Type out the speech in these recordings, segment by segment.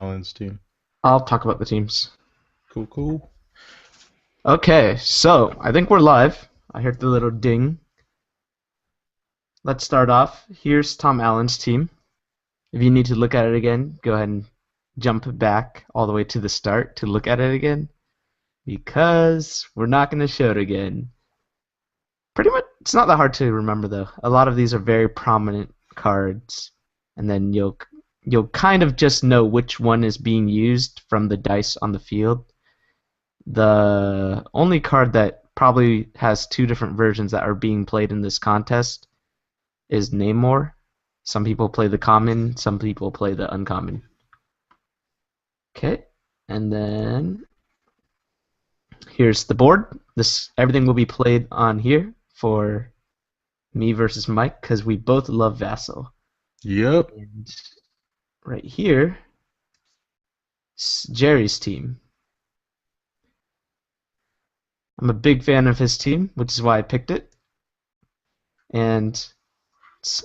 Alan's team. I'll talk about the teams. Cool, cool. Okay, so I think we're live. I heard the little ding. Let's start off. Here's Tom Allen's team. If you need to look at it again, go ahead and jump back all the way to the start to look at it again because we're not going to show it again. Pretty much, it's not that hard to remember though. A lot of these are very prominent cards, and then you'll kind of just know which one is being used from the dice on the field. The only card that probably has two different versions that are being played in this contest is Namor. Some people play the common, some people play the uncommon. Okay, and then here's the board. This everything will be played on here for me versus Mike because we both love Vassal. Yep. And right here, Jerry's team. I'm a big fan of his team, which is why I picked it. And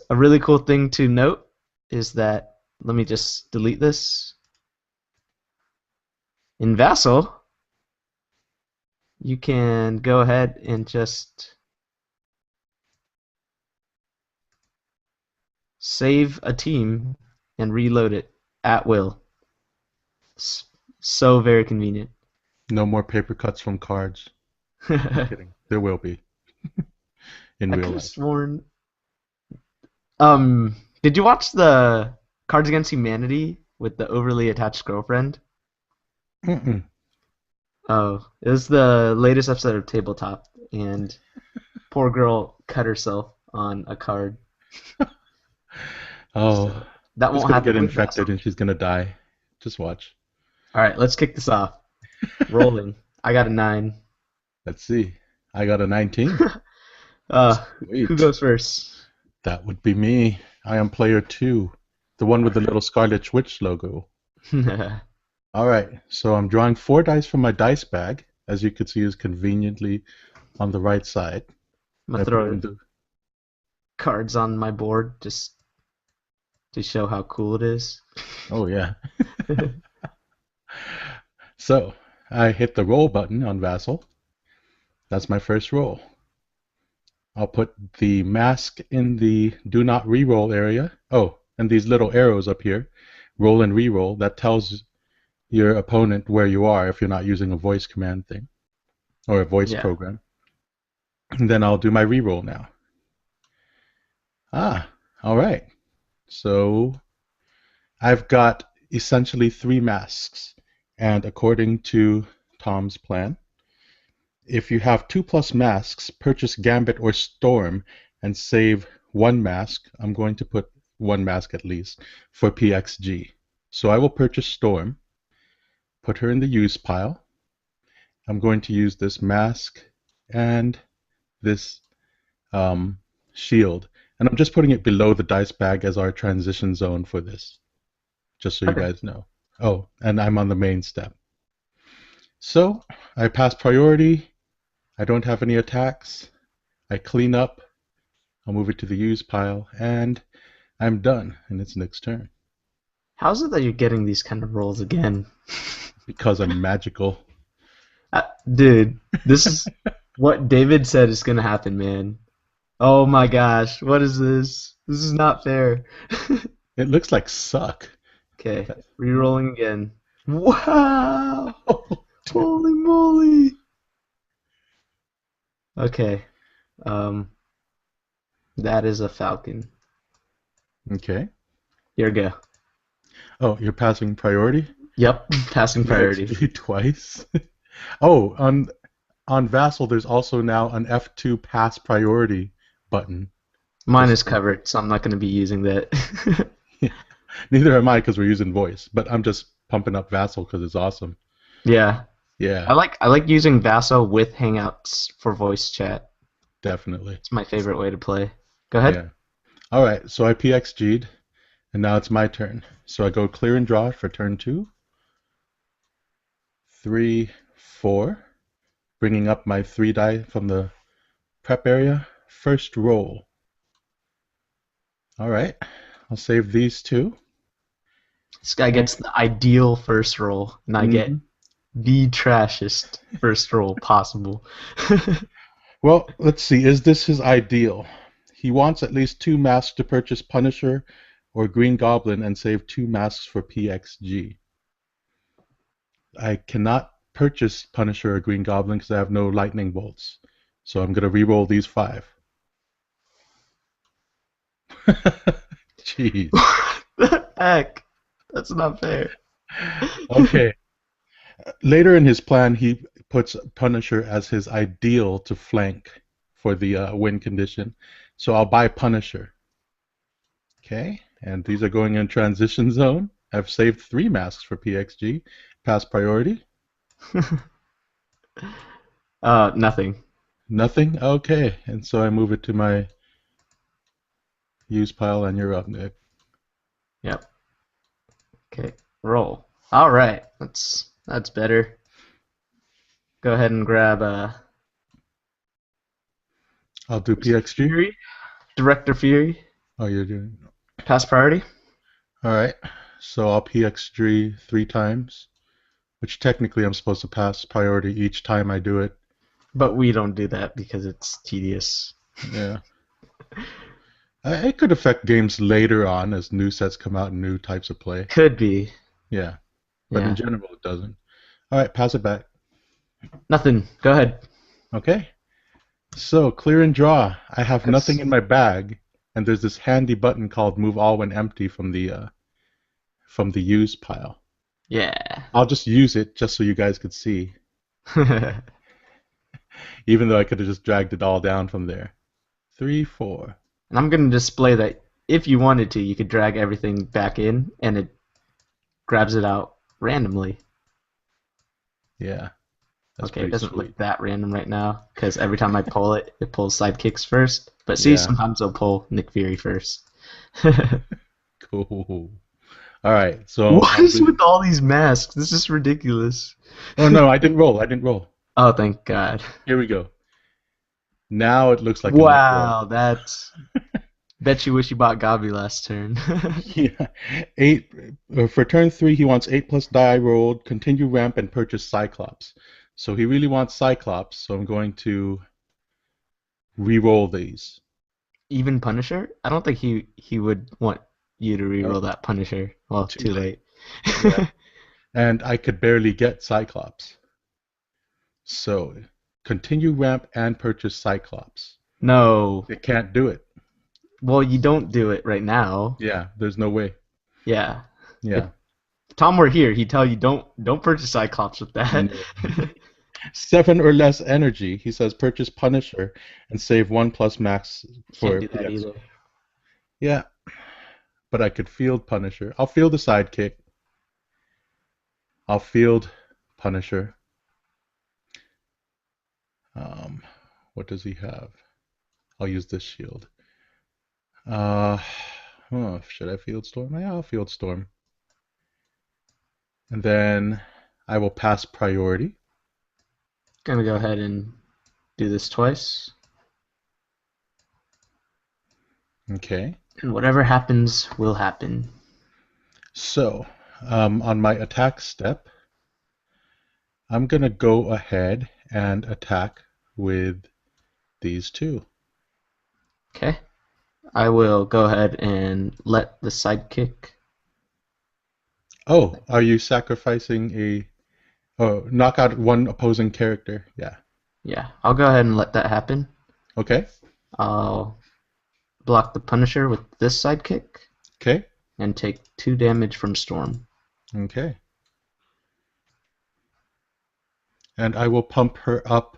a really cool thing to note is that, let me just delete this. In Vassal, you can go ahead and just save a team and reload it at will. So very convenient. No more paper cuts from cards. I'm I kidding. There will be in real could have life. sworn. Did you watch the Cards Against Humanity with the overly attached girlfriend? Mm-mm. Oh, it was the latest episode of Tabletop, and poor girl cut herself on a card. Oh, So that it's won't gonna happen get with infected Vassal. and she's gonna die. Just watch. All right, let's kick this off. Rolling. I got a 9. Let's see. I got a 19. Who Sweet. goes first? That would be me. I am player two, the one with the little Scarlet Witch logo. I'm All right, so I'm drawing four dice from my dice bag, as you can see is conveniently on the right side. gonna I put throw in the. cards on my board just to show how cool it is. Oh yeah. So I hit the roll button on Vassal. That's my first roll. I'll put the mask in the do not reroll area. Oh, and these little arrows up here, roll and reroll, that tells your opponent where you are if you're not using a voice command thing or a voice Yeah. program. And then I'll do my reroll now. Ah, all right. So I've got essentially three masks. And according to Tom's plan, if you have 2+ masks, purchase Gambit or Storm and save one mask. I'm going to put one mask at least for PXG. So I will purchase Storm, put her in the use pile. I'm going to use this mask and this um, shield. And I'm just putting it below the dice bag as our transition zone for this, just so you Okay. guys know. Oh, and I'm on the main step. So I pass priority. I don't have any attacks. I clean up. I'll move it to the use pile, and I'm done, and it's Nick's turn. How's it that you're getting these kind of rolls again? Because I'm magical. Dude, this is what David said is gonna happen, man. Oh my gosh, what is this? This is not fair. It looks like suck. Okay, re-rolling again. Wow! Oh, Holy moly! Okay, um, that is a falcon. okay. Here we go. Oh, you're passing priority? Yep, passing priority. PXG twice? Oh, on Vassal, there's also now an F2 pass priority button. Mine Just is covered, so I'm not gonna be using that. neither am I because we're using voice, but I'm just pumping up Vassal because it's awesome. Yeah, Yeah, I like using Vaso with Hangouts for voice chat. definitely. It's my favorite way to play. Go ahead. Yeah. All right, so I PXG'd, and now it's my turn. So I go clear and draw for turn two, three, four, bringing up my three die from the prep area. First roll. All right, I'll save these two. This guy And gets the ideal first roll, and I get mhm. the trashest first roll possible. Well, let's see. Is this his ideal? He wants at least 2 masks to purchase Punisher or Green Goblin and save 2 masks for PXG. I cannot purchase Punisher or Green Goblin because I have no lightning bolts. So I'm gonna re-roll these 5. Jeez. The heck? That's not fair. Okay. Later in his plan, he puts Punisher as his ideal to flank for the win condition. So I'll buy Punisher. Okay. And these are going in transition zone. I've saved 3 masks for PXG. Pass priority. Nothing. Nothing. Okay. And so I move it to my use pile, and you're up, Nick. Yep. Okay. Roll. All right. That's better. Go ahead and grab I'll do who's it? PXG. Fury, Director Fury, Oh, you're doing. pass priority. All right. So I'll PXG 3 times, which technically I'm supposed to pass priority each time I do it. But we don't do that because it's tedious. Yeah. It could affect games later on as new sets come out and new types of play. Could be. Yeah. But in Yeah. general, it doesn't. All right, pass it back. Nothing. Go ahead. Okay. So clear and draw. I have nothing Yes. in my bag, and there's this handy button called Move All When Empty from the use pile. Yeah. I'll just use it just so you guys could see, And even though I could have just dragged it all down from there. 3, 4. I'm going to display that if you wanted to, you could drag everything back in and it grabs it out randomly. Yeah, that's Okay, it pretty doesn't sweet. look that random right now because every time I pull it, it pulls sidekicks first. But see, Yeah, sometimes it'll pull Nick Fury first. cool. All right, so What I'll is do. with all these masks? This is ridiculous. Oh no, I didn't roll. I didn't roll. Oh, thank God. Here we go. Now it looks like a Nick roll. Wow, that's. Bet you wish you bought Gabi last turn. Yeah, 8 for turn 3. He wants 8 plus die rolled, continue ramp, and purchase Cyclops. So he really wants Cyclops. So I'm going to re-roll these. Even Punisher? I don't think he would want you to Oh, reroll that Punisher. Well, too too late. late. Yeah, and I could barely get Cyclops. So continue ramp and purchase Cyclops. No. It can't do it. Well, you don't do it right now. Yeah, there's no way. Yeah. If Yeah. Tom were here, he'd tell you don't purchase Cyclops with that. No. 7 or less energy. He says purchase Punisher and save 1 plus max Can't for do that PX. either. Yeah, but I could field Punisher. I'll field the sidekick. I'll field Punisher. Um, what does he have? I'll use this shield. Uh, should I field Storm? Yeah, I'll field Storm. And then I will pass priority. Gonna go ahead and do this twice. Okay. And whatever happens will happen. So, on my attack step, I'm going to go ahead and attack with these 2. Okay? I will go ahead and let the sidekick. Oh, are you sacrificing a... Oh, knock out 1 opposing character. Yeah. Yeah, I'll go ahead and let that happen. Okay. I'll block the Punisher with this sidekick Okay. and take 2 damage from Storm. Okay. And I will pump her up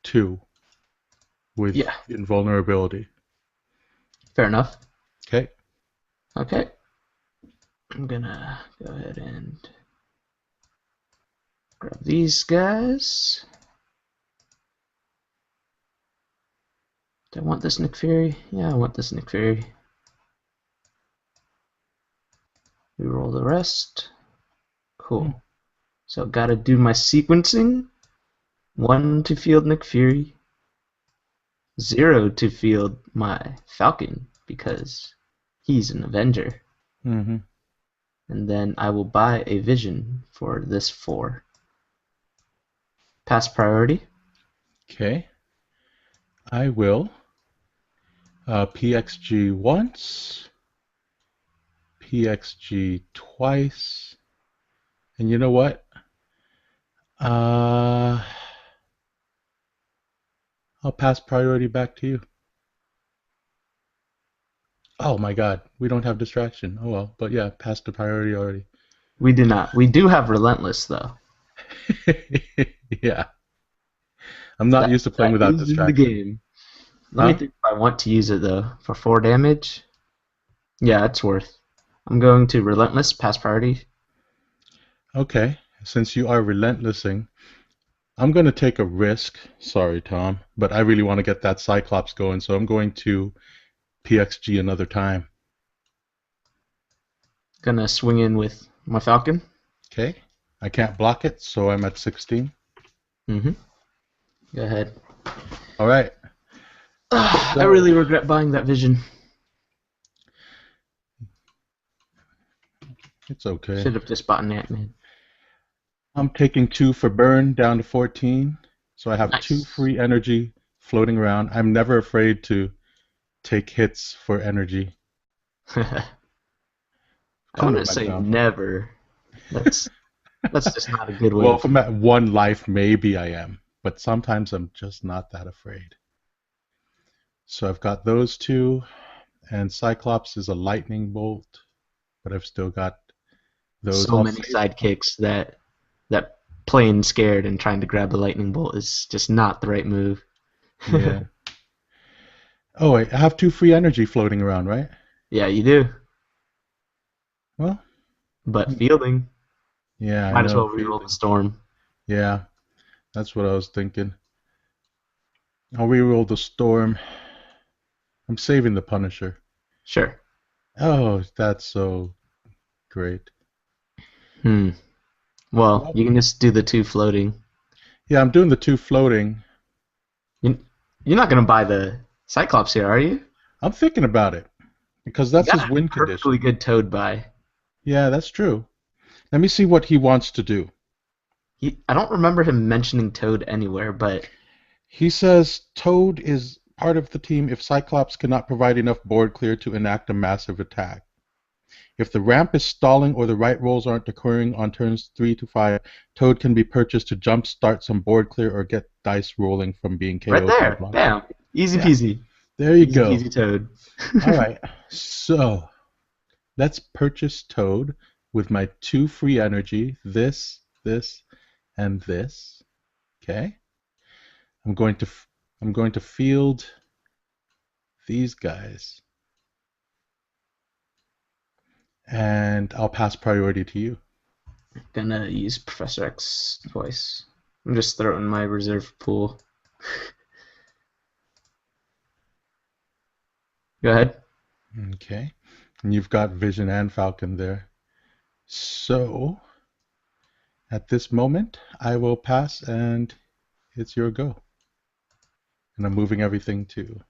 2 with Yeah, invulnerability. fair enough. Okay. Okay, I'm gonna go ahead and grab these guys. Do I want this Nick Fury? Yeah, I want this Nick Fury. Reroll the rest. Hmm. Cool. So gotta do my sequencing. 1 to field Nick Fury. 0 to field my Falcon because he's an Avenger. Mm-hmm. and then I will buy a vision for this 4. Pass priority. Okay. I will PXG once, PXG twice, and you know what? Uh, I'll pass priority back to you. Oh my God, we don't have distraction. Oh well, but yeah, pass the priority already. We do not. We do have relentless though. Yeah, I'm not That used to playing that without is in the distraction. game. Let me Huh? think if I want to use it though. For 4 damage? Yeah, it's worth. I'm going to relentless, pass priority. Okay, since you are relentlessing, I'm going to take a risk. Sorry, Tom, but I really want to get that Cyclops going, so I'm going to PXG another time. Gonna swing in with my falcon. Okay, I can't block it, so I'm at 16. Mm-hmm. Go ahead. All right, I so really regret buying that vision. it's okay. Should have just bought an Ant-Man. I'm taking 2 for burn down to 14, so I have 2 Nice. free energy floating around. I'm never afraid to take hits for energy. I Kind of wouldn't my say downfall. never. That's that's just not a good way Well, to if I'm play. at 1 life, maybe I am, but sometimes I'm just not that afraid. So I've got those 2, and Cyclops is a lightning bolt, but I've still got those. So I'll many save. sidekicks that playing scared and trying to grab a lightning bolt is just not the right move. Yeah. Oh, wait, I have 2 free energy floating around, right? Yeah, you do. Well, But fielding, yeah, I might as know. well reroll the Fielding. storm. Yeah, that's what I was thinking. I'll reroll the storm. I'm saving the Punisher. Sure. Oh, that's so great. Hmm. Well, Well, you can just do the 2 floating. yeah, I'm doing the 2 floating. You, you're not gonna buy the Cyclops here, are you? I'm thinking about it because You that's got his a win perfectly condition. good Toad buy. Yeah, that's true. Let me see what he wants to do. I don't remember him mentioning Toad anywhere, but He says Toad is part of the team if Cyclops cannot provide enough board clear to enact a massive attack. If the ramp is stalling or the right rolls aren't occurring on turns 3 to 5, Toad can be purchased to jumpstart some board clear or get dice rolling from being right KO'd by there, blocking. bam, easy Yeah, peasy, there you easy go. peasy Toad. All right, so let's purchase Toad with my 2 free energy, this, and this. Okay, I'm going to I'm going to field these guys, and I'll pass priority to you. Gonna use Professor X twice. I'm just throwing my reserve pool. Go ahead. Okay, and you've got Vision and Falcon there. So at this moment, I will pass, and it's your go. And I'm moving everything to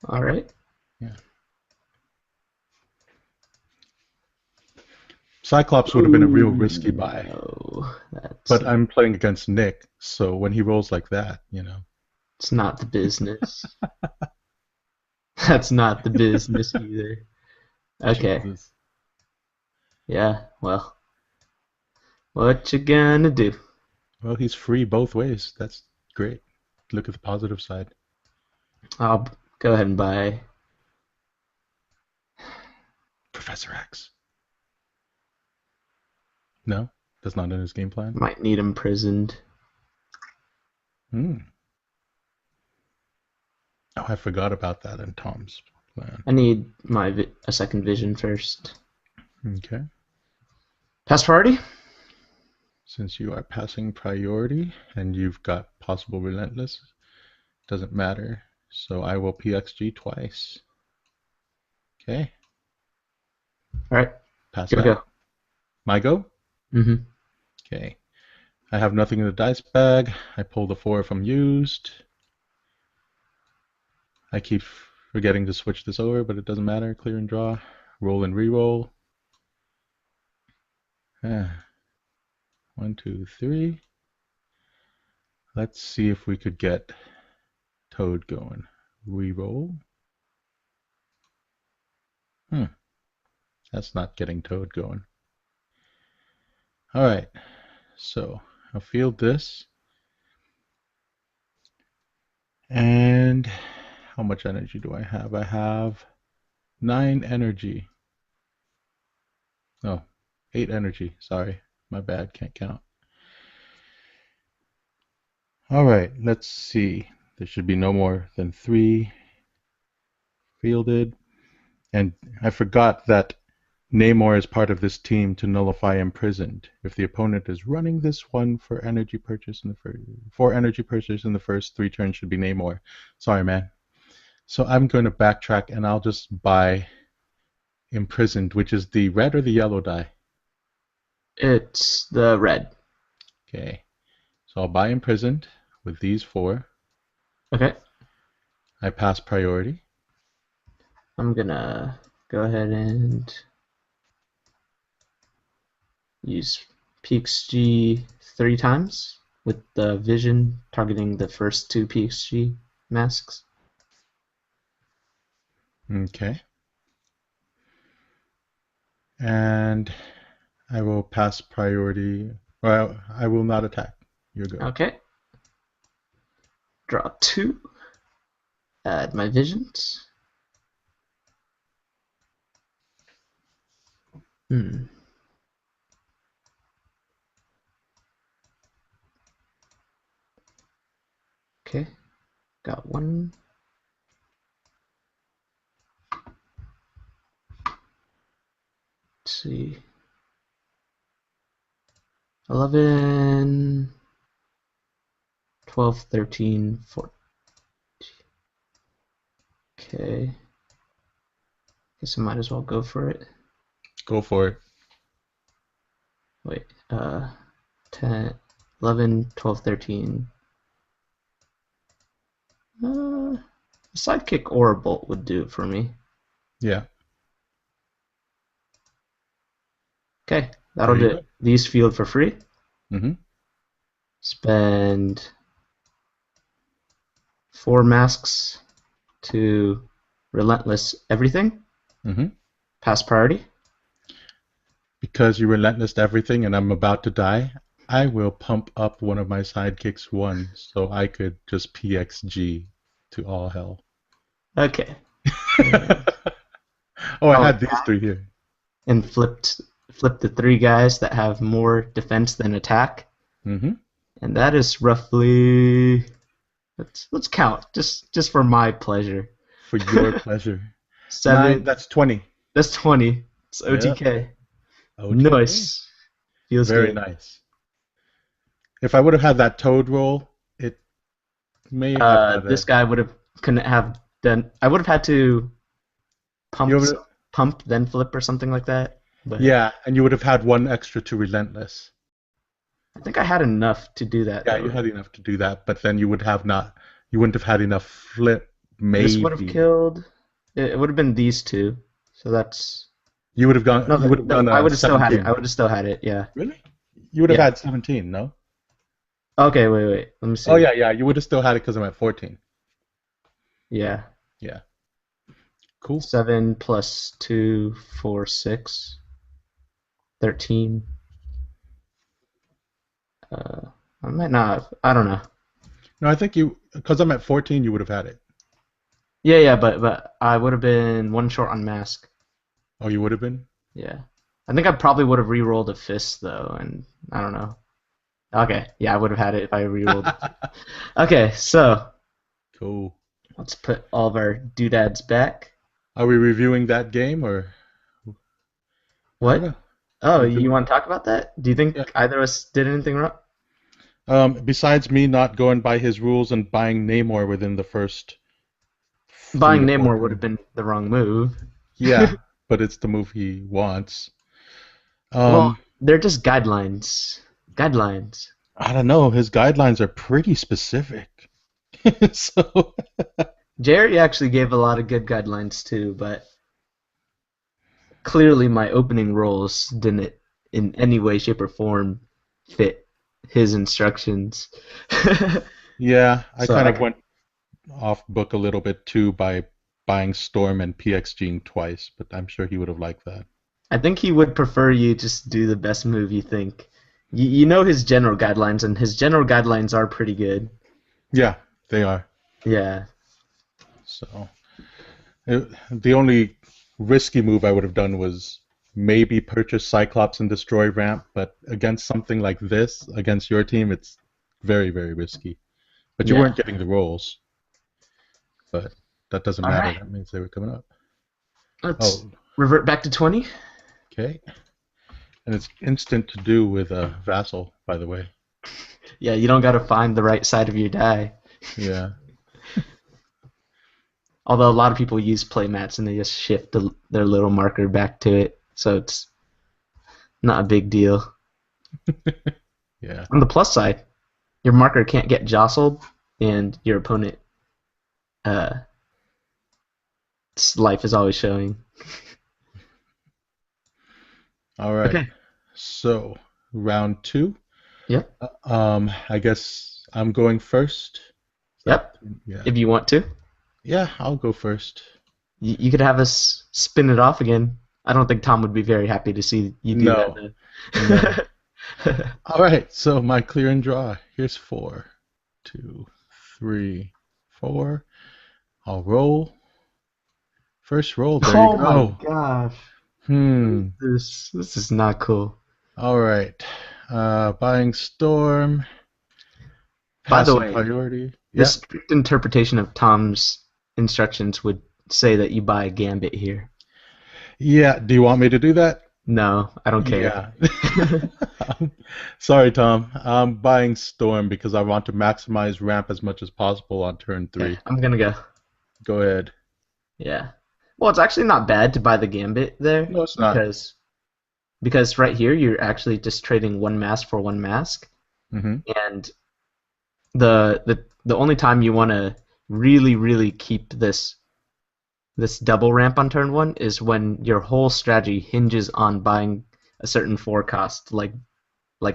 All right. yeah. Cyclops would have been a real Ooh, risky buy, no, that's but not. I'm playing against Nick, so when he rolls like that, you know. It's not the business. That's not the business either. Okay. Jesus. Yeah. Well, what you gonna do? Well, he's free both ways. That's great. Look at the positive side. I'll go ahead and buy. Professor X. No, that's not in his game plan. Might need imprisoned. Hmm. Oh, I forgot about that in Tom's plan. I need a second vision first. Okay. Pass priority. Since you are passing priority and you've got possible relentless, doesn't matter. So I will PXG twice. Okay. All right. Pass Go back. go. My go? Mm-hmm. Okay. I have nothing in the dice bag. I pull the 4 if I'm used. I keep forgetting to switch this over, but it doesn't matter. Clear and draw. Roll and re-roll. 1, 2, 3. Let's see if we could get Toad going. Reroll. That's not getting Toad going. All right, so I'll field this. And how much energy do I have? I have 9 energy. Oh, 8 energy. Sorry, my bad, can't count. All right, let's see. There should be no more than 3 fielded. And I forgot that Namor is part of this team to nullify imprisoned. If the opponent is running this one for energy purchase in the first 4 energy purchase in the first 3 turns should be Namor. Sorry, man. So I'm going to backtrack and I'll just buy imprisoned, which is the red or the yellow die. It's the red. Okay. So I'll buy imprisoned with these 4. Okay. I pass priority. I'm gonna go ahead and use PXG 3 times with the vision targeting the first 2 PXG masks. Okay. And I will pass priority. Well, I will not attack. You're good. Okay. Draw 2. Add my visions. Okay. Got 1. Let's see. 11, 12, 13, 14. Okay. Guess I might as well go for it. Go for it. Wait, 10, 11, 12, 13. A sidekick or a bolt would do it for me. Yeah. Okay, There that'll you do go. it. These field for free. Mm-hmm. Spend 4 masks to relentless everything. Mm-hmm. Pass priority. Because you relentless everything and I'm about to die, I will pump up one of my sidekicks 1 so I could just PXG to all hell. Okay. Oh, I I'll had these attack 3 here. and flip the 3 guys that have more defense than attack. Mm-hmm. And that is roughly, let's count just for my pleasure. For your pleasure. 9, 7. that's 20. That's 20. It's Yep. OTK. OTK. Nice. Feels Very good. nice. If I would have had that toad roll, it may have had This a. guy couldn't have done. I would have had to You pump would, pump then flip or something like that. But yeah, and you would have had 1 extra to relentless. I think I had enough to do that Yeah, you though. had enough to do that, but then you would have not. You wouldn't have had enough flip. This would have Maybe killed. It would have been these 2. So that's you would have gone. no. You would have done I a would have still had it. I 17. would have still had it. Yeah. Really? You would have Yeah. had 17, no? Okay. Wait. Let me Oh see. yeah, yeah. You would have still had it because I'm at 14. Yeah. Yeah. Cool. 7 plus 2, 4, 6, 13. I might not have. I don't know. No, I think you because I'm at 14. You would have had it. Yeah, but I would have been 1 short on mask. Oh, you would have been. Yeah. I think I probably would have re-rolled a fist though, and I don't know. Okay, yeah, I would have had it if I re-rolled it. Okay, so Cool. let's put all of our doodads back. Are we reviewing that game or I don't What? know? Oh, We could. you want to talk about that? Do you Yeah. think either of us did anything wrong? Besides me not going by his rules and buying Namor within the first three Buying to four Namor would have turns. been the wrong move. Yeah, but it's the move he wants. Well, Um, they're just guidelines. Guidelines. I don't know. His guidelines are pretty specific. So, Jerry actually gave a lot of good guidelines too, but clearly my opening rolls didn't in any way, shape, or form fit his instructions. Yeah, I So kind of went off book a little bit too by buying Storm and PXGing twice, but I'm sure he would have liked that. I think he would prefer you just do the best move you think. You know his general guidelines, and his general guidelines are pretty good. Yeah, they are. Yeah, So the only risky move I would have done was maybe purchase Cyclops and destroy ramp, but against something like this, against your team, it's very, very risky. But you yeah. weren't getting the rolls, but that doesn't All matter. right, That means they were coming up. let's Oh, revert back to 20. okay. And it's instant to do with a Vassal, by the way. Yeah, you don't got to find the right side of your die. Yeah. Although a lot of people use playmats and they just shift their little marker back to it, so it's not a big deal. Yeah. On the plus side, your marker can't get jostled, and your opponent uh, life is always showing. All right. Okay. So round two. Yep. I guess I'm going first. Is that Yep. yeah? If you want to, Yeah, I'll go first. you could have us spin it off again. I don't think Tom would be very happy to see you do that No, no. though. All right. So my clear and draw. Here's 4, 2, 3, 4. I'll roll. First roll. There you Oh my go. gosh. Hmm. This is not cool. All right. Buying Storm. By the Passing way, priority. the Yeah. strict interpretation of Tom's instructions would say that you buy a gambit here. Yeah. Do you want me to do that? No, I don't care. Yeah. Sorry, Tom. I'm buying Storm because I want to maximize ramp as much as possible on turn Okay, 3. I'm gonna go. Go ahead. Yeah. Well, it's actually not bad to buy the gambit there No, it's not. because right here you're actually just trading one mask for one mask, Hmm. and the only time you want to really keep this double ramp on turn one is when your whole strategy hinges on buying a certain forecast, like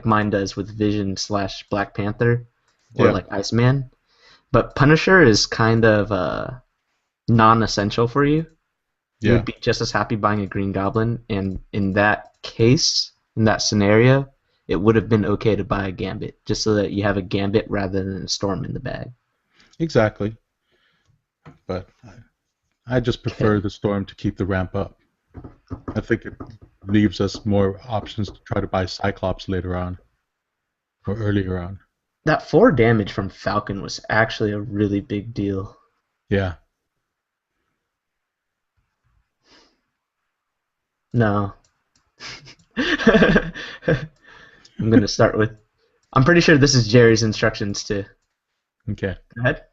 mine does with Vision slash Black Panther, or Yeah. like Iceman. But Punisher is kind of non-essential for you. You would Yeah. be just as happy buying a Green Goblin, and in that case, in that scenario, it would have been okay to buy a Gambit, just so that you have a Gambit rather than a Storm in the bag. Exactly. But I just prefer Okay. the Storm to keep the ramp up. I think it leaves us more options to try to buy Cyclops later on or earlier on. That 4 damage from Falcon was actually a really big deal. Yeah. No. I'm gonna start with. I'm pretty sure this is Jerry's instructions too. Okay. Go ahead.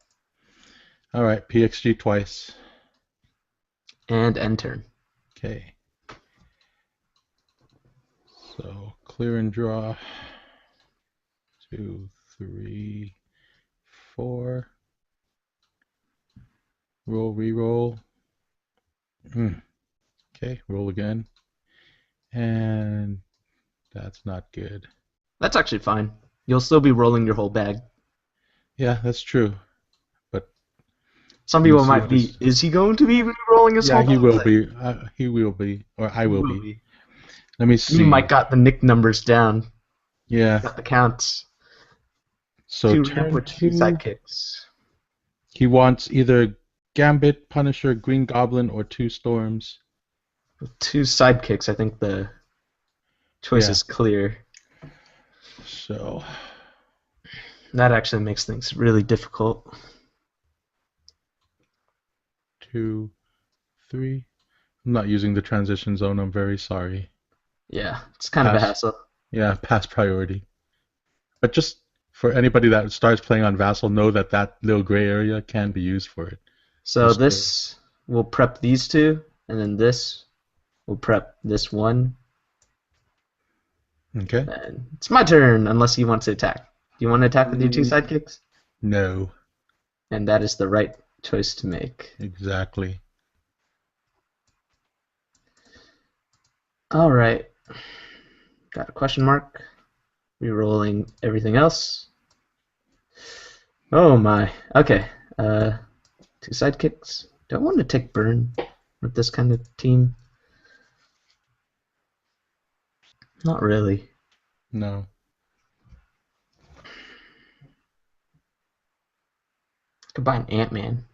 All right. PXG twice. And end turn. Okay. So clear and draw. 2, 3, 4. Roll, re-roll. Okay. Roll again. And that's not good. That's actually fine. You'll still be rolling your whole bag. Yeah, that's true. But Some let me people see might if be. this. Is he going to be rolling his Yeah, whole he bag? will be. He will be, or I He will will be. be. Let me You see. might got the nick numbers down. Yeah. Got the counts. So 2 ramp turn with 2 two, sidekicks. he wants either Gambit, Punisher, Green Goblin, or 2 Storms. With 2 sidekicks, I think the choice Yeah. is clear. So That actually makes things really difficult. 2, 3. I'm not using the transition zone. I'm very sorry. Yeah, it's kind of a Pass. hassle. Yeah, pass priority. But just for anybody that starts playing on Vassal, know that that little gray area can be used for it. So Restore. this will prep these 2, and then this will prep this one, and Okay. then it's my turn, unless you want to attack. Do you want to attack with your 2 Mm, sidekicks? no, And that is the right choice to make. exactly. All right. Got a question mark. Rerolling everything else. Oh my. Okay. Uh, two sidekicks. Do I want to take burn with this kind of team? Not really. No. Combine Ant-Man.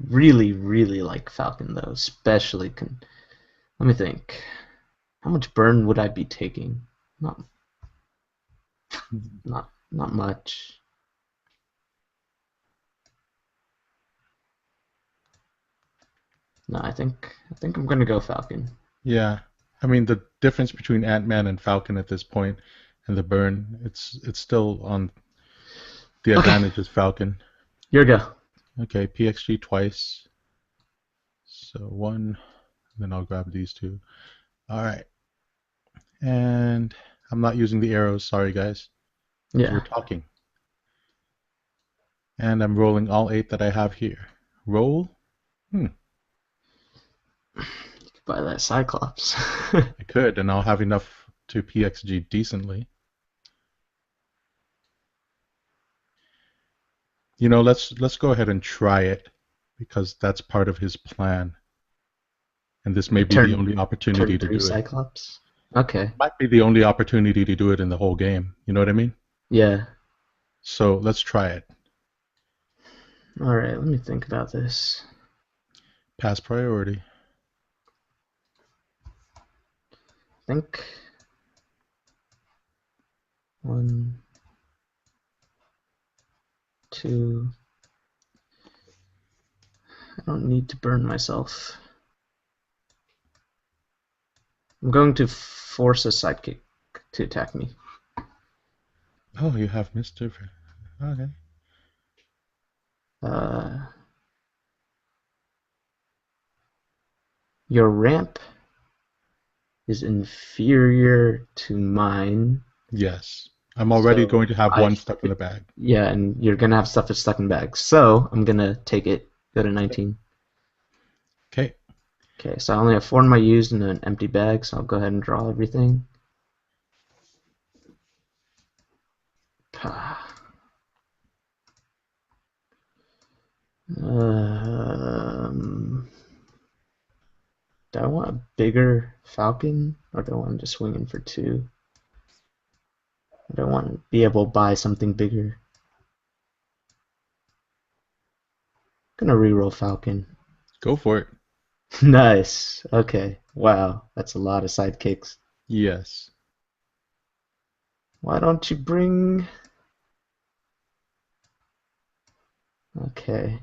Really, really like Falcon though, especially. Let me think. How much burn would I be taking? Not, not much. No, I think I'm gonna go Falcon. Yeah. I mean, the difference between Ant-Man and Falcon at this point and the burn, it's still on the Okay, advantage is Falcon. your go. Okay, PXG twice. So one, then I'll grab these two. All right. And I'm not using the arrows, sorry guys, because we're Yeah, talking. And I'm rolling all 8 that I have here. Roll. Hmm, buy that Cyclops. I could, and I'll have enough to PXG decently. Let's go ahead and try it because that's part of his plan, and this may be the turn only turn opportunity to three do it. Cyclops. Okay. Might be the only opportunity to do it in the whole game. You know what I mean? Yeah. So let's try it. All right. Let me think about this. Pass priority. Think one, two. I don't need to burn myself. I'm going to force a sidekick to attack me. Oh, you have Mr. Okay. Uh, your ramp is inferior to mine, Yes. I'm already going so to have I, one stuck in the bag. yeah, and you're gonna have stuff that's stuck in bags. So I'm gonna take it. Go to 19. Okay. Okay, so I only have 4 in my used and an empty bag, so I'll go ahead and draw everything. Um, do I want a bigger falcon, or do I want to just swing in for 2? I don't want to be able to buy something bigger. Gonna reroll falcon. Go for it. Nice. Okay. Wow, that's a lot of sidekicks. Yes. Why don't you bring? Okay,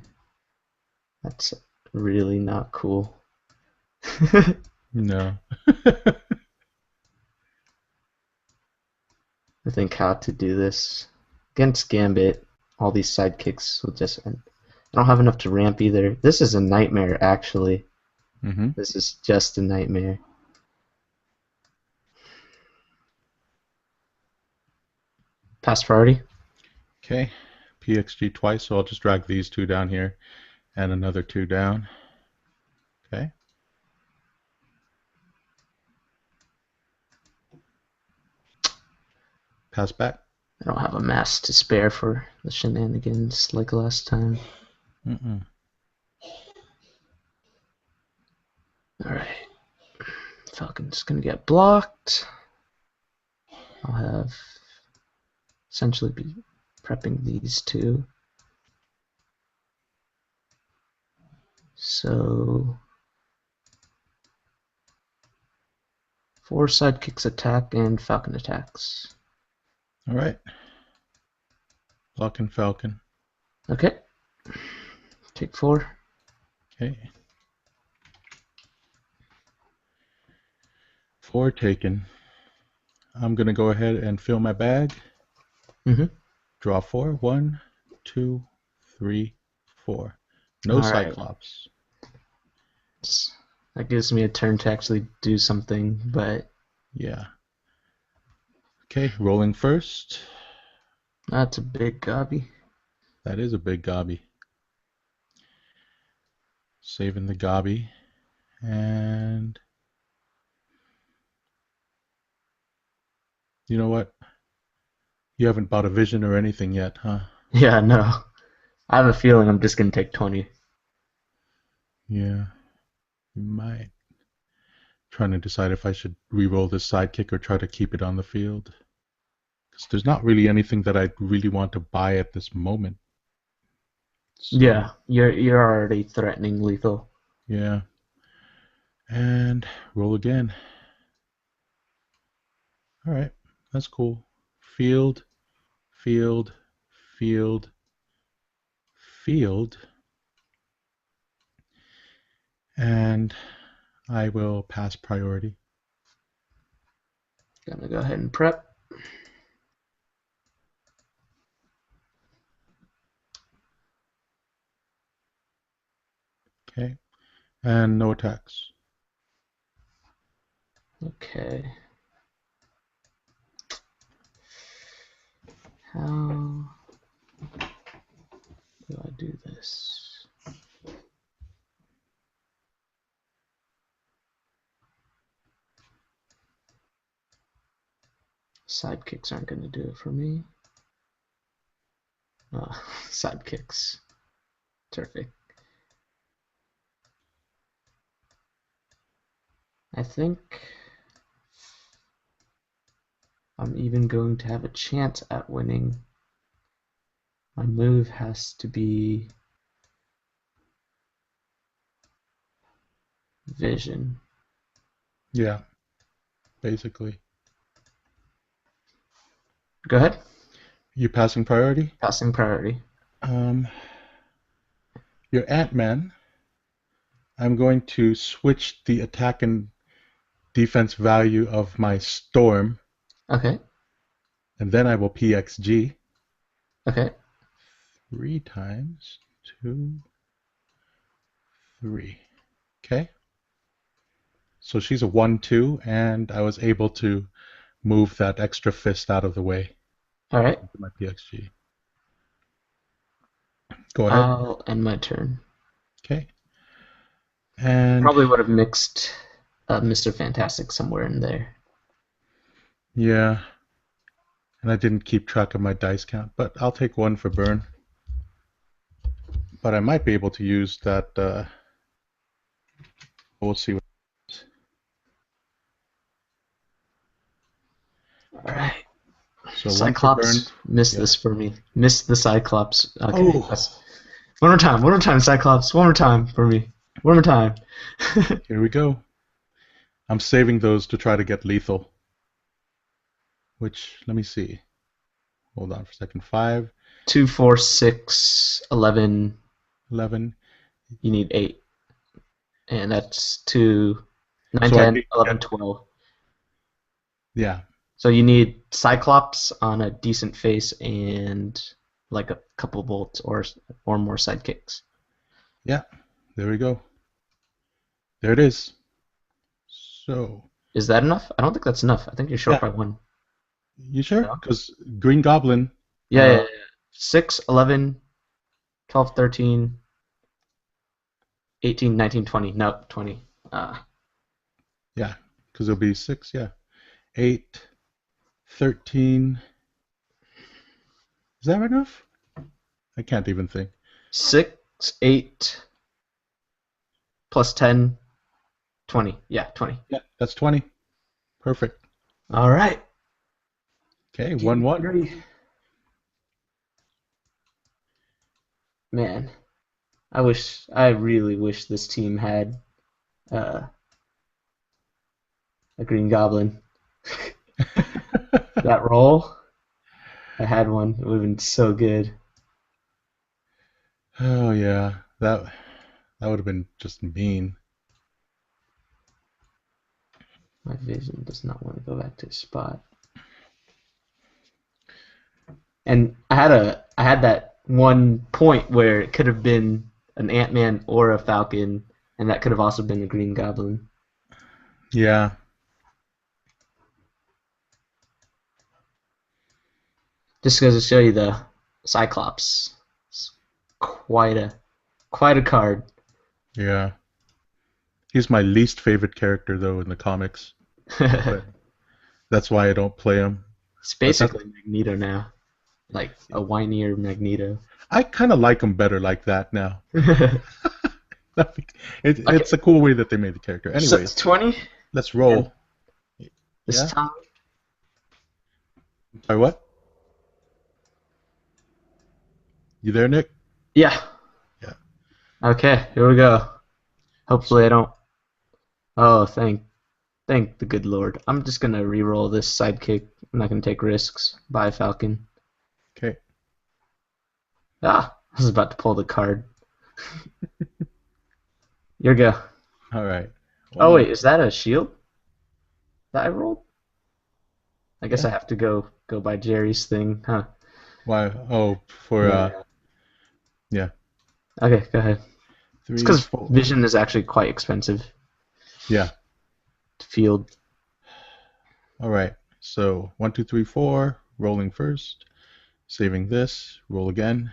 that's really not cool. No. I think how to do this against Gambit. All these sidekicks will just. I don't have enough to ramp either. This is a nightmare, actually. Mm-hmm. This is just a nightmare. Pass priority. Okay. PXG twice, so I'll just drag these 2 down here and another 2 down. Okay. Pass back. I don't have a mass to spare for the shenanigans like last time. Mm-mm. Alright. Falcon's gonna get blocked. I'll have essentially be prepping these 2. So 4 sidekicks attack and Falcon attacks. All right. Lock and Falcon. Okay. Take 4. Okay. 4 taken. I'm going to go ahead and fill my bag. Mm-hmm. Draw 4. 1, 2, 3, 4. No Alright. Cyclops. That gives me a turn to actually do something, but Yeah. Okay, rolling first. that's a big gobby. That is a big gobby. Saving the gobby. And You know what? You haven't bought a Vision or anything yet, huh? Yeah, no. I have a feeling I'm just gonna take 20. Yeah, you might. Trying to decide if I should re-roll this sidekick or try to keep it on the field. Because there's not really anything that I really want to buy at this moment. So, Yeah, you're already threatening lethal. yeah. And roll again. All right, that's cool. Field, field, field, field. And I will pass priority. Gonna go ahead and prep. Okay. And no attacks. Okay. How do I do this? Sidekicks aren't gonna do it for me. Sidekicks. Terrific. I think I'm even going to have a chance at winning. My move has to be Vision. Yeah, basically. Go ahead. You passing priority? Passing priority. Um, your Ant-Man. I'm going to switch the attack and defense value of my Storm, Okay. and then I will PXG Okay. 3 times. 2, 3. Okay. So she's a 1/2, and I was able to move that extra fist out of the way All right. into my PXG. Go ahead. I'll end my turn. Okay. And Probably would have mixed Mr. Fantastic somewhere in there. yeah, and I didn't keep track of my dice count, but I'll take 1 for burn. But I might be able to use that. We'll see. All Okay. right. So 1 for burn. Cyclops missed Yeah. this for me. Missed the Cyclops. Okay. Oh, That's one more time. One more time, Cyclops. One more time for me. One more time. here we go. I'm saving those to try to get lethal. Which, let me see. Hold on for a second. 5, 2, 4, 6, 11. 11. You need 8. And that's 2, 9, So I 10, need, 11, 12. yeah, So you need Cyclops on a decent face and like a couple bolts or more sidekicks. yeah. There we go. There it is. So, Is that enough? I don't think that's enough. I think you're short yeah. by 1. You sure? No? Because Green Goblin, Yeah, yeah, yeah. 6, 11, 12, 13, 18, 19, 20. No, 20. yeah, because it'll be 6, yeah. 8, 13. Is that enough? I can't even think. 6, 8, plus 10, 20. Yeah, 20. Yeah, that's 20. Perfect. All right. Okay, Game 1-1. 3. Man, I really wish this team had uh, a Green Goblin. That roll, I had one. It would have been so good. Oh yeah, that would have been just mean. My vision does not want to go back to his spot. And I had that one point where it could have been an Ant-Man or a Falcon, and that could have also been a Green Goblin. Yeah, Just goes to show you the Cyclops. It's quite a card. yeah. He's my least favorite character though in the comics, but that's why I don't play him. It's But that's basically Magneto now, like a whinier Magneto. I kind of like him better like that now. Okay, It's a cool way that they made the character. so it's Anyways, 20, let's and roll. this Yeah. time, Sorry, what? You there, Nick? yeah. Yeah. Okay, here we go. Hopefully, I So don't. Oh, thank the good Lord. I'm just gonna re-roll this sidekick. I'm not gonna take risks. Bye, Falcon. okay. Ah, I was about to pull the card. Here we go. All right. Oh wait, One. is that a shield that I rolled? I guess Yeah. I have to go by Jerry's thing, huh? Why? Oh, for Yeah. yeah. Okay, go ahead. It's Three, because four. Vision is actually quite expensive Yeah. to field. All right. So 1, 2, 3, 4. Rolling first. Saving this. Roll again.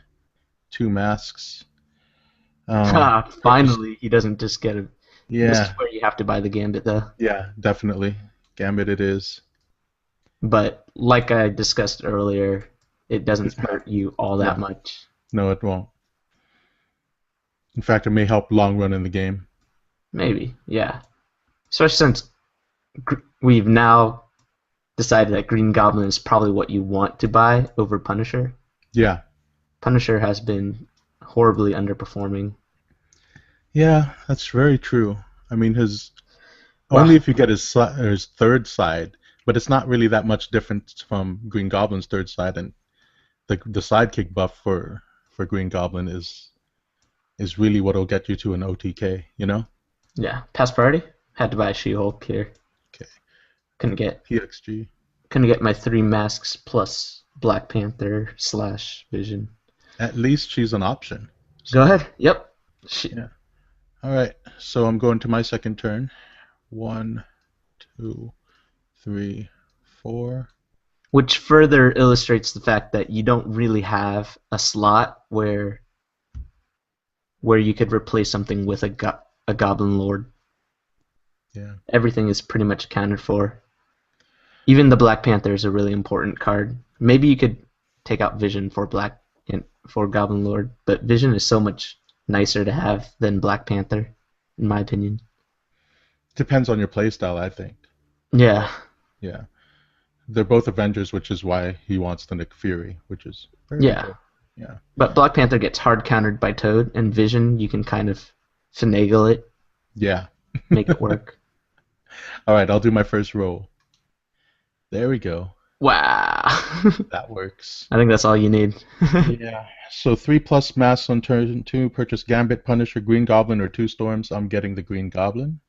Two masks. Ah, Purchase. finally, he doesn't just get a. This is Yeah. where you have to buy the Gambit, though. Yeah. Definitely. Gambit. It is. But like I discussed earlier, it doesn't It's not. hurt you all that No. much. No, it won't. In fact, it may help long run in the game. Maybe, yeah. Especially since we've now decided that Green Goblin is probably what you want to buy over Punisher. Yeah. Punisher has been horribly underperforming. Yeah. That's very true. I mean, his only Well, if you get his third side, but it's not really that much different from Green Goblin's third side, and the sidekick buff for Green Goblin is really what'll get you to an OTK. You know? yeah, pass priority. Had to buy She-Hulk here. Okay. Couldn't get PXG. couldn't get my three masks plus Black Panther slash Vision. At least she's an option. Go So ahead. Yep. She, yeah. All right. So I'm going to my second turn. 1, 2, 3, 4. which further illustrates the fact that you don't really have a slot where you could replace something with a Goblin Lord. Yeah. Everything is pretty much accounted for. Even the Black Panther is a really important card. Maybe you could take out Vision for for Goblin Lord, but Vision is so much nicer to have than Black Panther, in my opinion. Depends on your playstyle, I think. Yeah, Yeah. They're both Avengers, which is why he wants the Nick Fury, which is very yeah. good. Yeah. But Black Panther gets hard countered by Toad, and Vision you can kind of finagle it, Yeah. make it work. All right, I'll do my first roll. There we go. Wow. That works. I think that's all you need. Yeah. So 3+ mass on turn 2. Purchase Gambit, Punisher, Green Goblin, or 2 Storms. I'm getting the Green Goblin.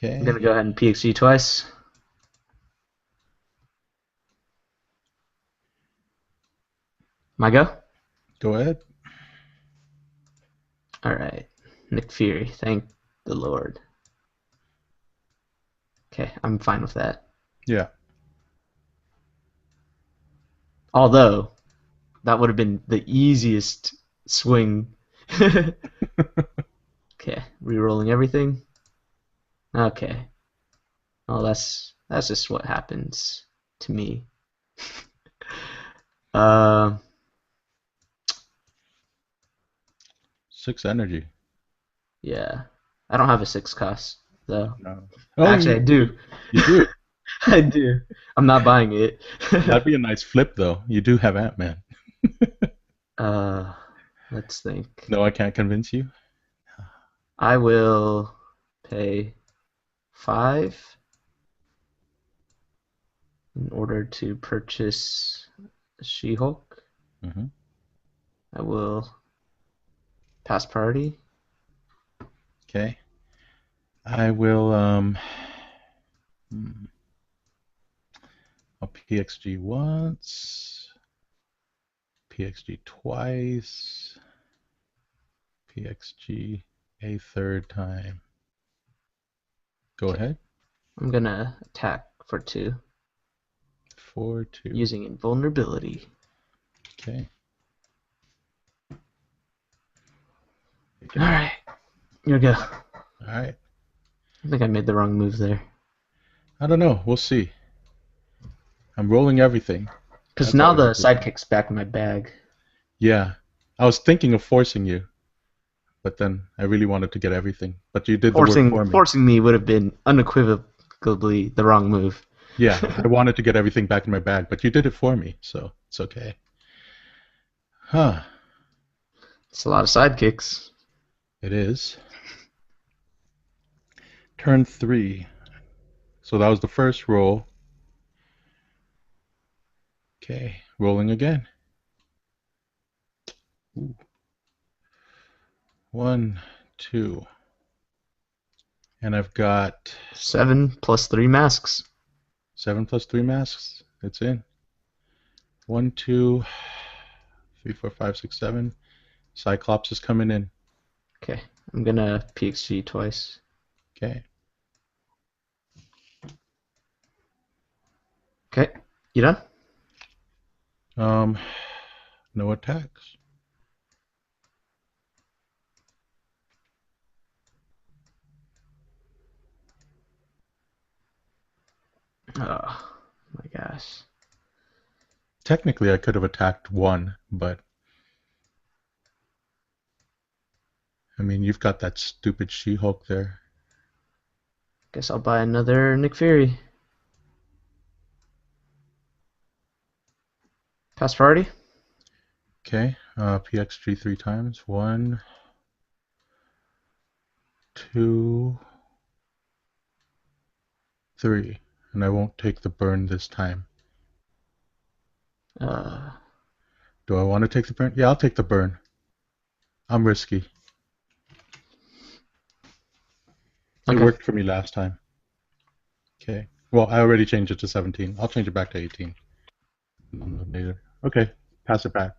I'm gonna Okay. go ahead and PXG twice. My go? Go ahead. Alright. Nick Fury, thank the Lord. Okay, I'm fine with that. Yeah. Although, that would have been the easiest swing. Okay, re-rolling everything. Okay. Well, that's just what happens to me. Uh, 6 energy. yeah. I don't have a six cost though. No. Oh, Actually, I you do. do. You do. I do. I'm not buying it. That'd be a nice flip, though. You do have Ant-Man. uh, let's think. No, I can't convince you. I will pay 5 in order to purchase She-Hulk. Hmm. I will pass priority. Okay. I will hmm, I'll PXG once, PXG twice, PXG a third time. Go Okay, ahead. I'm gonna attack for 2 4, 2. using invulnerability. Okay. Take it All out. right, here we go. All right. I think I made the wrong move there. I don't know. We'll see. I'm rolling everything. Because That's now always a the good thing. sidekick's back in my bag. Yeah. I was thinking of forcing you, but then I really wanted to get everything. But you did the work Forcing for me. forcing me would have been unequivocally the wrong move. Yeah, I wanted to get everything back in my bag, but you did it for me, so it's okay. Huh. It's a lot of sidekicks. It is. Turn 3. So that was the first roll. Okay, rolling again. Ooh. 1, 2. And I've got 7 plus 3 masks. 7 plus 3 masks. It's in. 1, 2, 3, 4, 5, 6, 7. Cyclops is coming in. Okay, I'm gonna PXG twice. Okay. Okay, you done? Um, no attacks. Oh my gosh. Technically, I could have attacked 1, but I mean, you've got that stupid She-Hulk there. Guess I'll buy another Nick Fury. Pass priority? Okay, PXG 3 times. 1, 2, 3. And I won't take the burn this time. Uh, Do I want to take the burn? Yeah, I'll take the burn. I'm risky. It okay. worked for me last time. Okay. Well, I already changed it to 17. I'll change it back to 18 later. Okay, pass it back.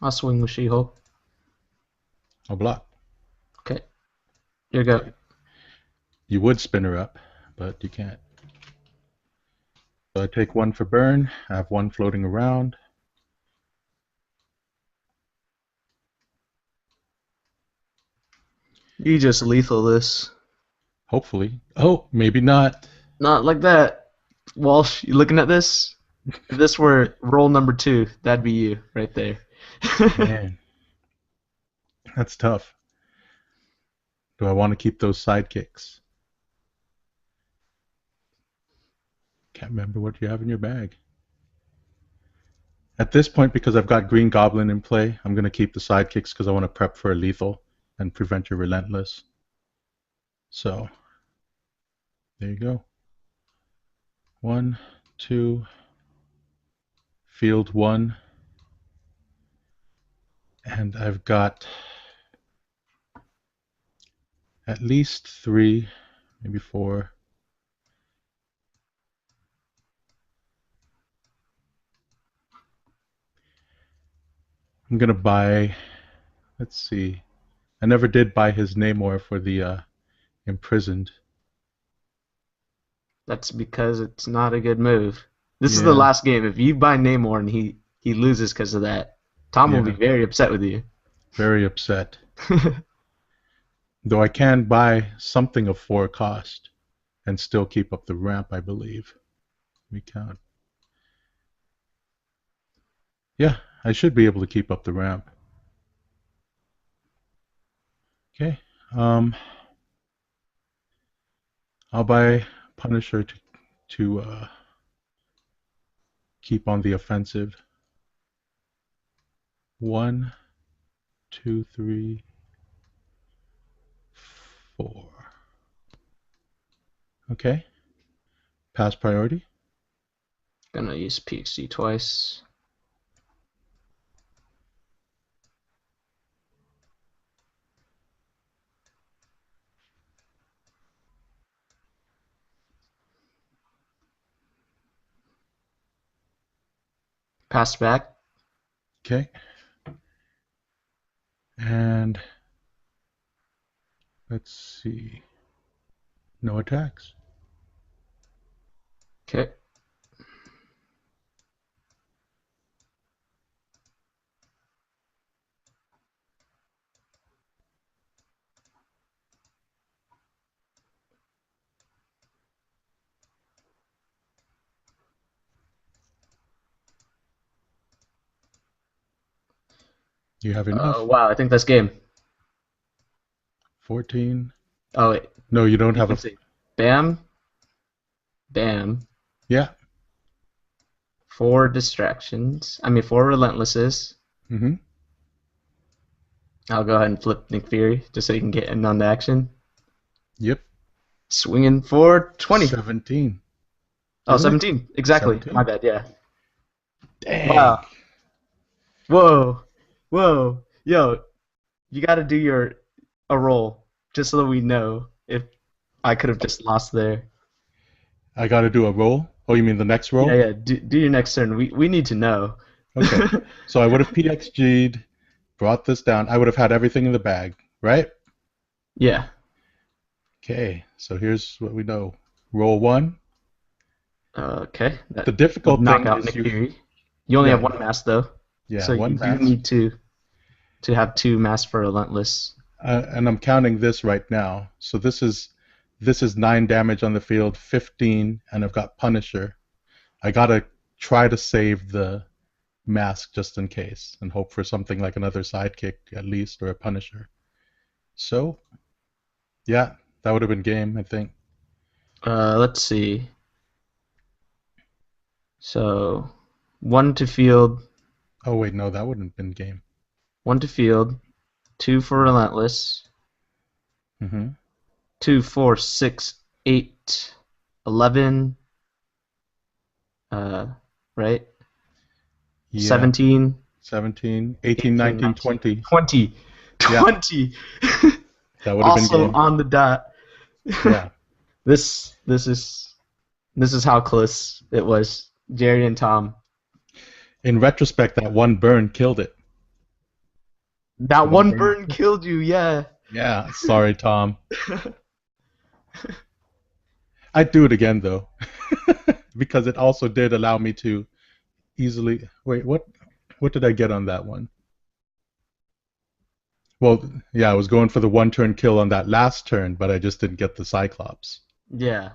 I'll swing with She-Hulk. I'll block. Okay, here we go. Okay. You would spin her up, but you can't. So I take 1 for burn. I have 1 floating around. You just lethal this. Hopefully. Oh, maybe not. Not like that. Walsh, you looking at this? If this were roll number 2, that'd be you right there. Man, that's tough. Do I want to keep those sidekicks? Can't remember what you have in your bag. At this point, because I've got Green Goblin in play, I'm going to keep the sidekicks because I want to prep for a lethal and prevent your relentless. So, there you go. 1, 2, field 1, and I've got at least 3, maybe 4. I'm going to buy, let's see. I never did buy his Namor for the imprisoned. That's because it's not a good move. This is the Yeah, last game. If you buy Namor and he loses because of that, Tom will be yeah, very upset with you. very upset. Though I can buy something of 4 cost and still keep up the ramp, I believe. Let me count. Yeah, I should be able to keep up the ramp. Okay. Um, I'll buy Punisher to keep on the offensive. 1, 2, 3, 4. Okay. Pass priority. Gonna use PXG twice. Pass back. Okay. And let's see. No attacks. Okay. You have enough. Wow, I think that's game. 14. Oh wait, No, you don't you have a. can see. Bam, bam. Yeah. Four distractions. I mean, four relentlesses. Mm-hmm. I'll go ahead and flip Nick Fury just so you can get in on the action. Yep. Swinging for 20. 17. Oh, Isn't it? 17. Exactly. My 17. bad. Yeah. Dang. Wow. Whoa. Whoa. Yo, you got to do your a roll just so that we know if I could have just lost there. I got to do a roll. Oh, you mean the next Yeah, roll? yeah. Do your next turn. We need to know. Okay. So I would have PXG'd, brought this down. I would have had everything in the bag, right? Yeah. Okay. So here's what we know. Roll one. Okay. The That would difficult knock thing out is Nick you. Fury. You only have Yeah. one mass though, Yeah. so you One do mass. need to have two mass for relentless. And I'm counting this right now. So this is 9 damage on the field, 15, and I've got Punisher. I gotta try to save the mask just in case, and hope for something like another sidekick at least, or a Punisher. So yeah, that would have been game, I think. Let's see. So, one to field, Oh wait, no, that wouldn't have been game. one to field, two for relentless, Mm-hmm. 2, 4, 6, 8, 11, uh, right? Yeah, 17, 17, 18, 18, 19, 19, 20. 20. Yeah, 20. that would have been Also game. on the dot. Yeah. This is how close it was. Jerry and Tom. In retrospect, that one burn killed it. That One one burn. burn killed you, yeah. Yeah, sorry, Tom. I'd do it again though, because it also did allow me to easily. Wait, what did I get on that one? Well, yeah, I was going for the one turn kill on that last turn, but I just didn't get the Cyclops. Yeah.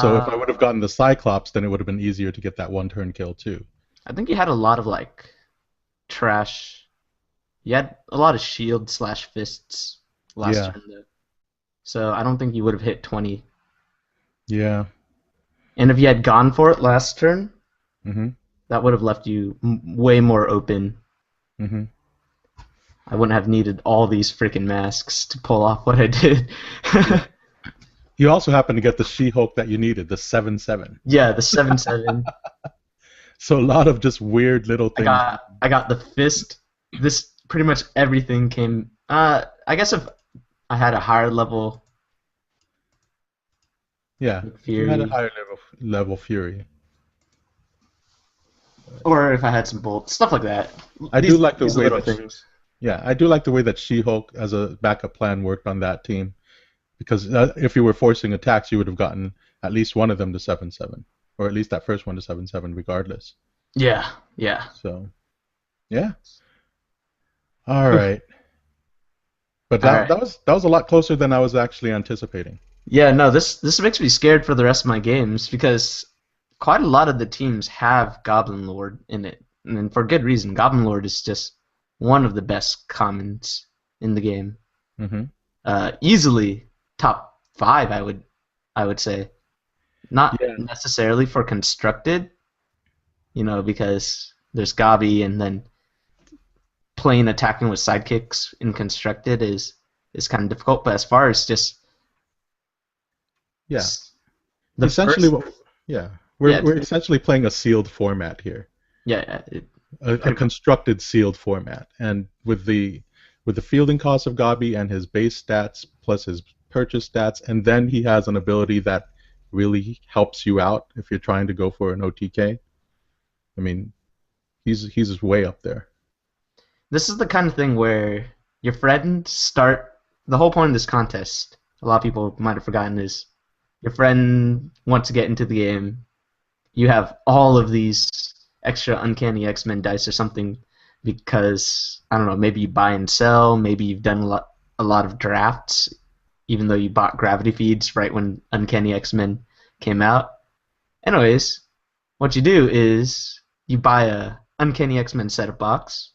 So if I Uh, would have gotten the Cyclops, then it would have been easier to get that one turn kill too. I think you had a lot of like trash. You had a lot of shield slash fists last Yeah, turn though. So I don't think you would have hit 20. yeah. And if you had gone for it last turn, Mm-hmm. that would have left you way more open. Mm-hmm. I wouldn't have needed all these freaking masks to pull off what I did. Yeah. You also happen to get the She-Hulk that you needed, the 7/7. Yeah, the 7/7. So a lot of just weird little I things. got I got the fist. This pretty much everything came. I guess if I had a higher level Yeah, if you had a Fury, higher level Fury. or if I had some bolts, stuff like that. I do These like the these way little that things. yeah, I do like the way that She-Hulk as a backup plan worked on that team because if you were forcing attacks, you would have gotten at least one of them to 7/7, or at least that first one to 7/7, regardless. Yeah, yeah. So yeah, all right. But All that right. that was a lot closer than I was actually anticipating. Yeah, no, this makes me scared for the rest of my games because quite a lot of the teams have Goblin Lord in it, and for good reason. Goblin Lord is just one of the best commons in the game. Mm-hmm. Easily top five, I would say. Not Yeah, necessarily for constructed, because there's Gabi, and then playing attacking with sidekicks in constructed is kind of difficult. But as far as just yeah. the Essentially, first, what yeah, we're yeah, we're essentially playing a sealed format here. yeah, yeah, A pretty much. constructed sealed format, and with the fielding cost of Gabi and his base stats plus his purchase stats, and then he has an ability that really helps you out if you're trying to go for an OTK. I mean, he's way up there. This is the kind of thing where your friends start. The whole point of this contest, a lot of people might have forgotten, is your friend wants to get into the game. You have all of these extra Uncanny X-Men dice or something because I don't know, maybe you buy and sell, maybe you've done a lot of drafts, even though you bought Gravity Feeds right when Uncanny X-Men came out. Anyways, what you do is you buy a Uncanny X-Men setup box.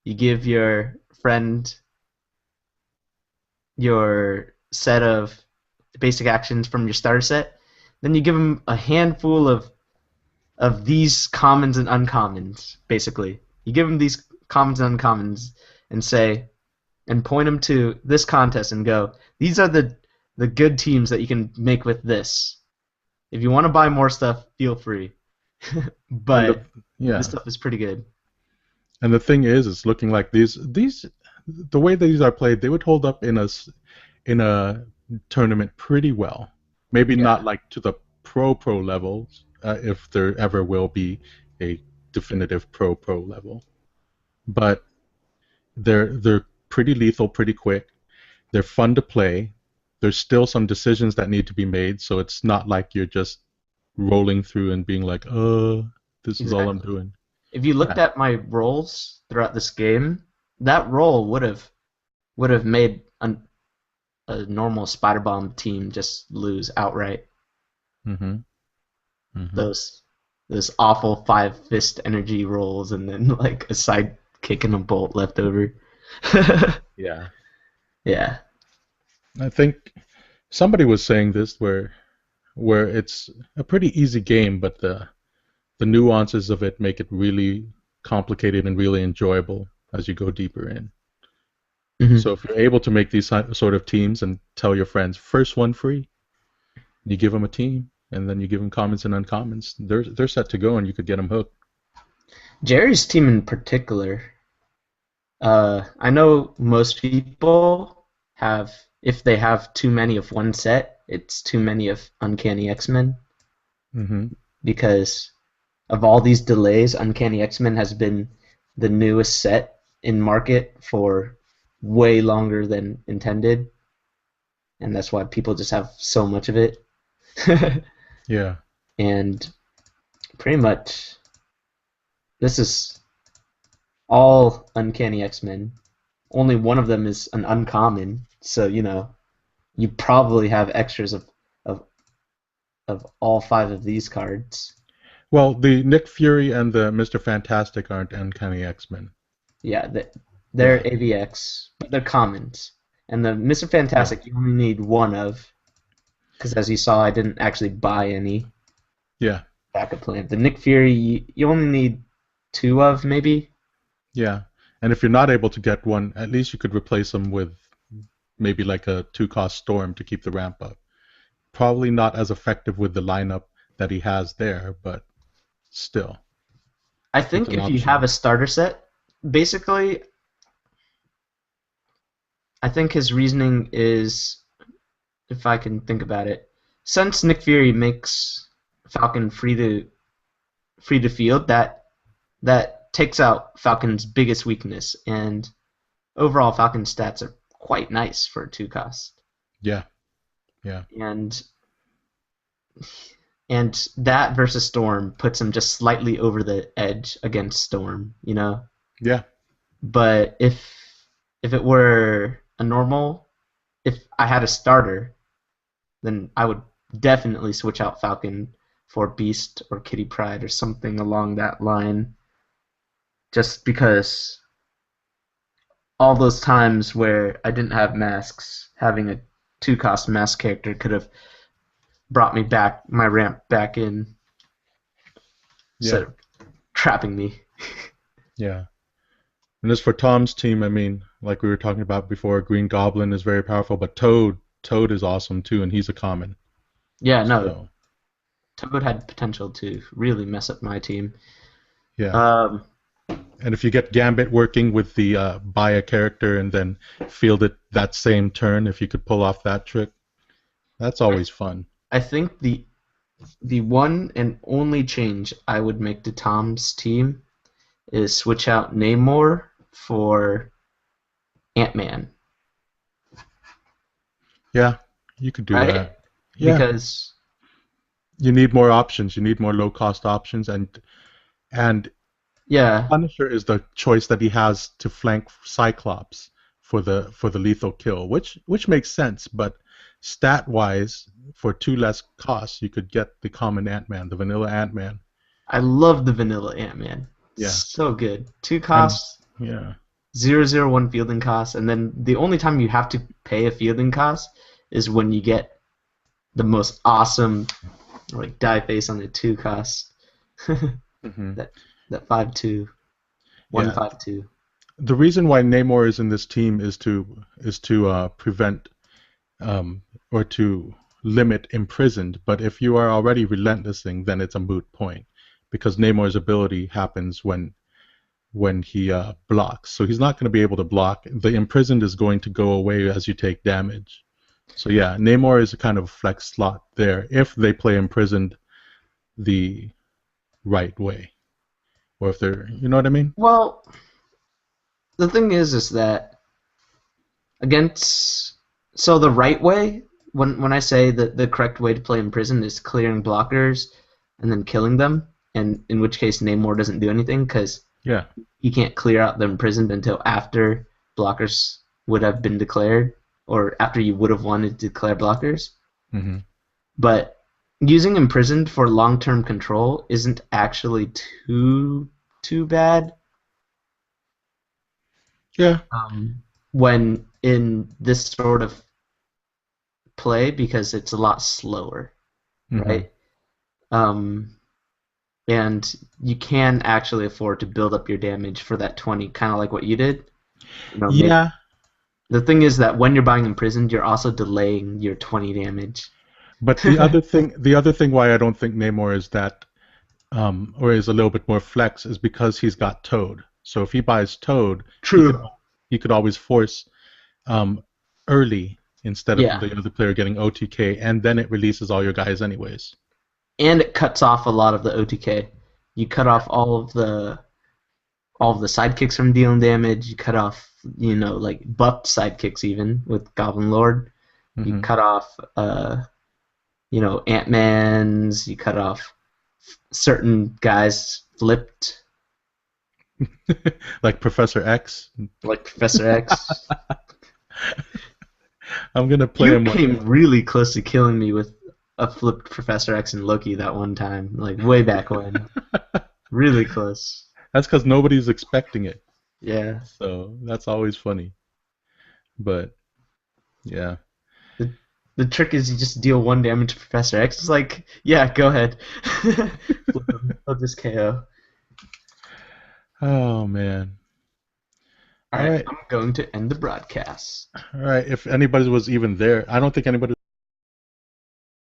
You give your friend your set of basic actions from your starter set. Then you give them a handful of these commons and uncommons, basically. You give them these commons and uncommons and say, and point them to this contest and go, these are the good teams that you can make with this. If you want to buy more stuff, feel free. And the But this yeah, stuff is pretty good. and the thing is, it's looking like these the way these are played, they would hold up in a tournament pretty well. Maybe Yeah. not like to the pro levels, if there ever will be a definitive pro level, but they're pretty lethal, pretty quick. They're fun to play. There's still some decisions that need to be made, so it's not like you're just rolling through and being like, this is all I'm Exactly. doing." If you looked Yeah, at my rolls throughout this game, that roll would have made a normal Spider Bomb team just lose outright. mm-hmm, mm-hmm. Those those awful five fist energy rolls and then like a side kick and a bolt left over. Yeah. Yeah. I think somebody was saying this where it's a pretty easy game, but the nuances of it make it really complicated and really enjoyable as you go deeper in. Hmm. So if you're able to make these sort of teams and tell your friends, first one free, you give them a team, and then you give them commons and uncommons, they're set to go, and you could get them hooked. Jerry's team in particular, I know most people have, if they have too many of one set, it's too many of Uncanny X-Men Mm-hmm. because of all these delays. Uncanny X-Men has been the newest set in market for way longer than intended, and that's why people just have so much of it. Yeah, And pretty much, this is all Uncanny X-Men. Only one of them is an uncommon, so you probably have extras of of all five of these cards. well, the Nick Fury and the Mr. Fantastic aren't Uncanny X-Men. Yeah, they're Yeah, AVX, but they're commons. And the Mr. yeah, Fantastic you only need one of, because as you saw, I didn't actually buy any yeah, backup plan. The Nick Fury you only need two of, maybe. yeah. And if you're not able to get one, at least you could replace them with maybe like a two-cost Storm to keep the ramp up. Probably not as effective with the lineup that he has there, but still, I it's think an if you have option. a starter set, basically, I think his reasoning is, if I can think about it, since Nick Fury makes Falcon free to field, that takes out Falcon's biggest weakness, and overall Falcon's stats are quite nice for a two cost. Yeah, yeah, And that versus Storm puts him just slightly over the edge against Storm. yeah, But if it were a normal, if I had a starter, then I would definitely switch out Falcon for Beast or Kitty Pryde or something along that line. Just because all those times where I didn't have masks, having a two cost mask character could have brought me back my ramp back in yeah, instead of trapping me. yeah. And as for Tom's team, I mean, like we were talking about before, Green Goblin is very powerful, but Toad is awesome too, and he's a common. Yeah, no, So Toad had potential to really mess up my team. yeah. Um, And if you get Gambit working with the buy a character and then field it that same turn, if you could pull off that trick, that's I, always fun. I think the one and only change I would make to Tom's team is switch out Namor for Ant-Man, Yeah, you could do right? that. Yeah, Because you need more options. You need more low cost options, and yeah, Punisher is the choice that he has to flank Cyclops for the lethal kill, which makes sense. But stat wise, for two less costs, you could get the common Ant-Man, the vanilla Ant-Man. I love the vanilla Ant-Man. Yeah, So good. Two and costs, yeah, 0-0-1 fielding cost, and then the only time you have to pay a fielding cost is when you get the most awesome like die face on the 2 cost. Hmm. that that 5-2, Yeah. 1-5-2. The reason why Namor is in this team is to prevent um, or to limit imprisoned. But if you are already relentlessing, then it's a moot point because Namor's ability happens when he blocks. So he's not going to be able to block. The imprisoned is going to go away as you take damage. So yeah, Namor is a kind of flex slot there if they play imprisoned the right way, or if they're, you know what I mean? Well, the thing is that against so the right way, when I say that the correct way to play in prison is clearing blockers and then killing them, and in which case Namor doesn't do anything because Yeah. he can't clear out the imprisoned until after blockers would have been declared or after you would have wanted to declare blockers. Hmm. But using imprisoned for long-term control isn't actually too bad Yeah. when in this sort of play because it's a lot slower, Hmm. right? Um, and you can actually afford to build up your damage for that 20, kind of like what you did. Maybe Yeah. the thing is that when you're buying imprisoned, you're also delaying your 20 damage. But the other thing why I don't think Namor is that or is a little bit more flex is because he's got Toad. So if he buys Toad, he could True. he could always force um, early instead of Yeah, the other player getting OTK, and then it releases all your guys anyways. and it cuts off a lot of the OTK. You cut off all of the sidekicks from dealing damage. You cut off, like buffed sidekicks even with Goblin Lord. You Hmm. cut off, Ant Man's. You cut off certain guys flipped, Like Professor X. like Professor X. I'm gonna play You him one day. came really close to killing me with a flipped Professor X and Loki that one time, like way back when. Really close. That's because nobody's expecting it. Yeah. So that's always funny. But yeah. The, the trick is you just deal 1 damage to Professor X. It's like, yeah, go ahead. Flip him. I'll just KO. Oh man. All All right, right. I'm going to end the broadcast. All right. If anybody was even there, I don't think anybody